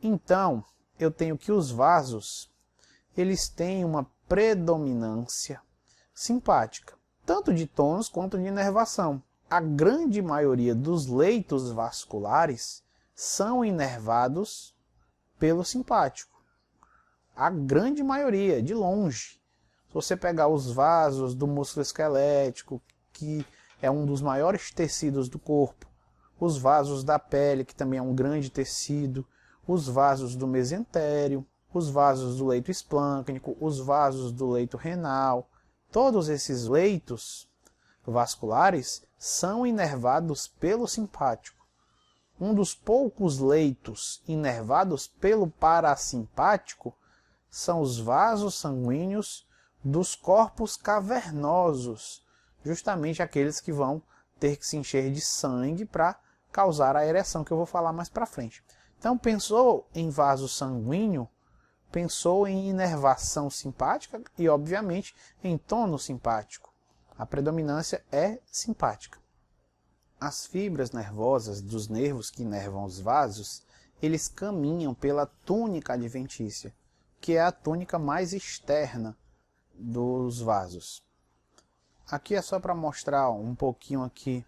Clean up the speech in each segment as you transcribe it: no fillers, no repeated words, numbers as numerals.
Então, eu tenho que os vasos, eles têm uma predominância simpática, tanto de tônus quanto de inervação. A grande maioria dos leitos vasculares são inervados pelo simpático. A grande maioria, de longe. Se você pegar os vasos do músculo esquelético, que é um dos maiores tecidos do corpo, os vasos da pele, que também é um grande tecido, os vasos do mesentério, os vasos do leito esplâncnico, os vasos do leito renal, todos esses leitos vasculares são inervados pelo simpático. Um dos poucos leitos inervados pelo parasimpático são os vasos sanguíneos dos corpos cavernosos, justamente aqueles que vão ter que se encher de sangue para causar a ereção, que eu vou falar mais para frente. Então, pensou em vaso sanguíneo, pensou em inervação simpática e, obviamente, em tônus simpático. A predominância é simpática. As fibras nervosas dos nervos que inervam os vasos, eles caminham pela túnica adventícia, que é a túnica mais externa dos vasos. Aqui é só para mostrar um pouquinho aqui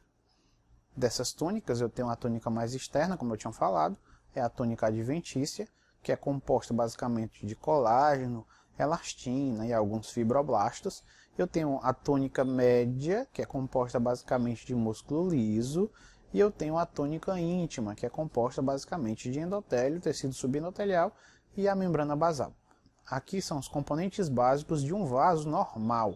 dessas túnicas. Eu tenho a túnica mais externa, como eu tinha falado, é a túnica adventícia, que é composta basicamente de colágeno, elastina e alguns fibroblastos. Eu tenho a túnica média, que é composta basicamente de músculo liso, e eu tenho a túnica íntima, que é composta basicamente de endotélio, tecido subendotelial e a membrana basal. Aqui são os componentes básicos de um vaso normal,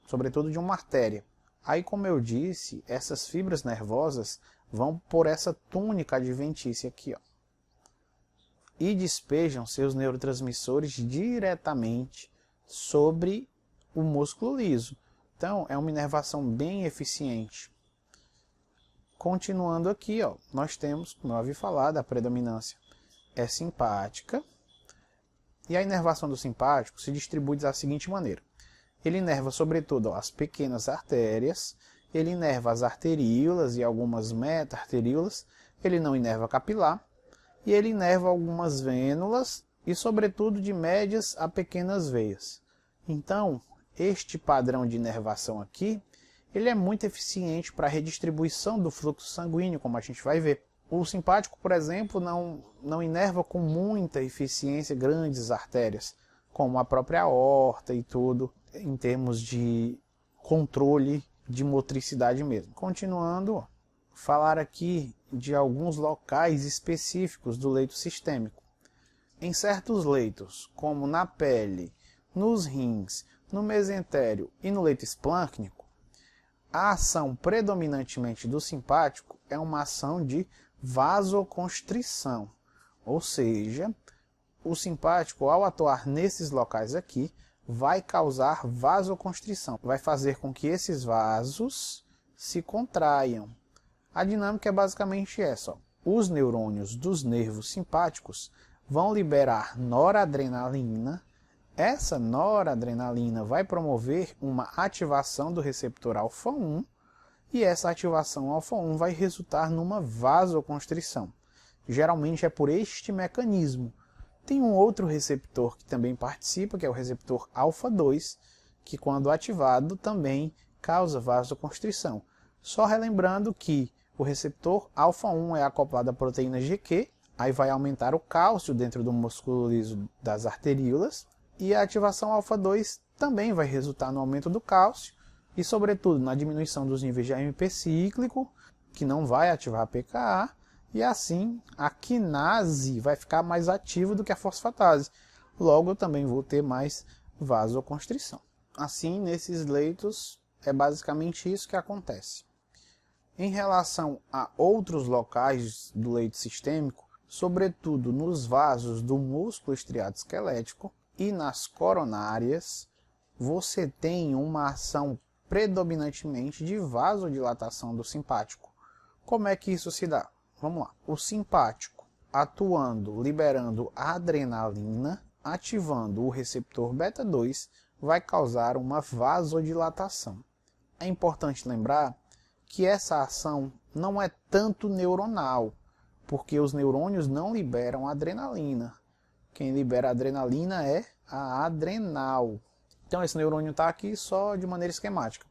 sobretudo de uma artéria. Aí, como eu disse, essas fibras nervosas vão por essa túnica adventícia aqui, ó, e despejam seus neurotransmissores diretamente sobre o músculo liso. Então, é uma inervação bem eficiente. Continuando aqui, ó, nós temos, como eu havia falado, a predominância é simpática. E a inervação do simpático se distribui da seguinte maneira. Ele inerva, sobretudo, as pequenas artérias, ele inerva as arteríolas e algumas meta-arteríolas, ele não inerva capilar, e ele inerva algumas vênulas e, sobretudo, de médias a pequenas veias. Então, este padrão de inervação aqui, ele é muito eficiente para a redistribuição do fluxo sanguíneo, como a gente vai ver. O simpático, por exemplo, não inerva com muita eficiência grandes artérias, como a própria aorta e tudo, em termos de controle de motricidade mesmo. Continuando, falar aqui de alguns locais específicos do leito sistêmico. Em certos leitos, como na pele, nos rins, no mesentério e no leito esplâncnico, a ação predominantemente do simpático é uma ação de vasoconstrição, ou seja, o simpático, ao atuar nesses locais aqui, vai causar vasoconstrição, vai fazer com que esses vasos se contraiam. A dinâmica é basicamente essa, ó. Os neurônios dos nervos simpáticos vão liberar noradrenalina. Essa noradrenalina vai promover uma ativação do receptor alfa-1, e essa ativação alfa-1 vai resultar numa vasoconstrição. Geralmente é por este mecanismo. Tem um outro receptor que também participa, que é o receptor alfa-2, que quando ativado também causa vasoconstrição. Só relembrando que o receptor alfa-1 é acoplado à proteína GQ, aí vai aumentar o cálcio dentro do músculo liso das arteríolas, e a ativação alfa-2 também vai resultar no aumento do cálcio, e sobretudo na diminuição dos níveis de AMP cíclico, que não vai ativar a pKa, e assim a quinase vai ficar mais ativa do que a fosfatase. Logo eu também vou ter mais vasoconstrição. Assim, nesses leitos, é basicamente isso que acontece. Em relação a outros locais do leito sistêmico, sobretudo nos vasos do músculo estriado esquelético e nas coronárias, você tem uma ação predominantemente de vasodilatação do simpático. Como é que isso se dá? Vamos lá. O simpático atuando, liberando a adrenalina, ativando o receptor beta-2, vai causar uma vasodilatação. É importante lembrar que essa ação não é tanto neuronal, porque os neurônios não liberam adrenalina. Quem libera adrenalina é a adrenal. Então esse neurônio está aqui só de maneira esquemática.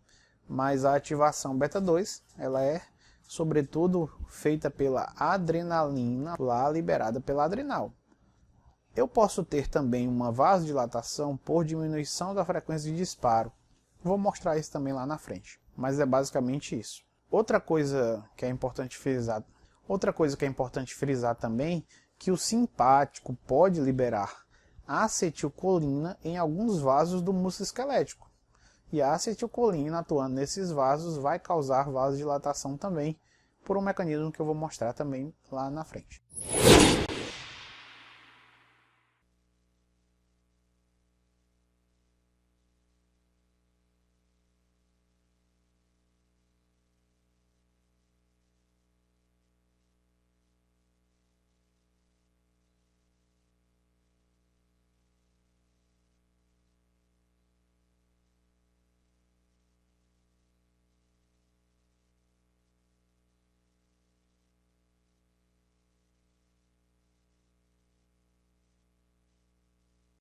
Mas a ativação beta 2, ela é sobretudo feita pela adrenalina, lá liberada pela adrenal. Eu posso ter também uma vasodilatação por diminuição da frequência de disparo. Vou mostrar isso também lá na frente, mas é basicamente isso. Outra coisa que é importante frisar também, que o simpático pode liberar acetilcolina em alguns vasos do músculo esquelético. E a acetilcolina atuando nesses vasos vai causar vasodilatação também, por um mecanismo que eu vou mostrar também lá na frente.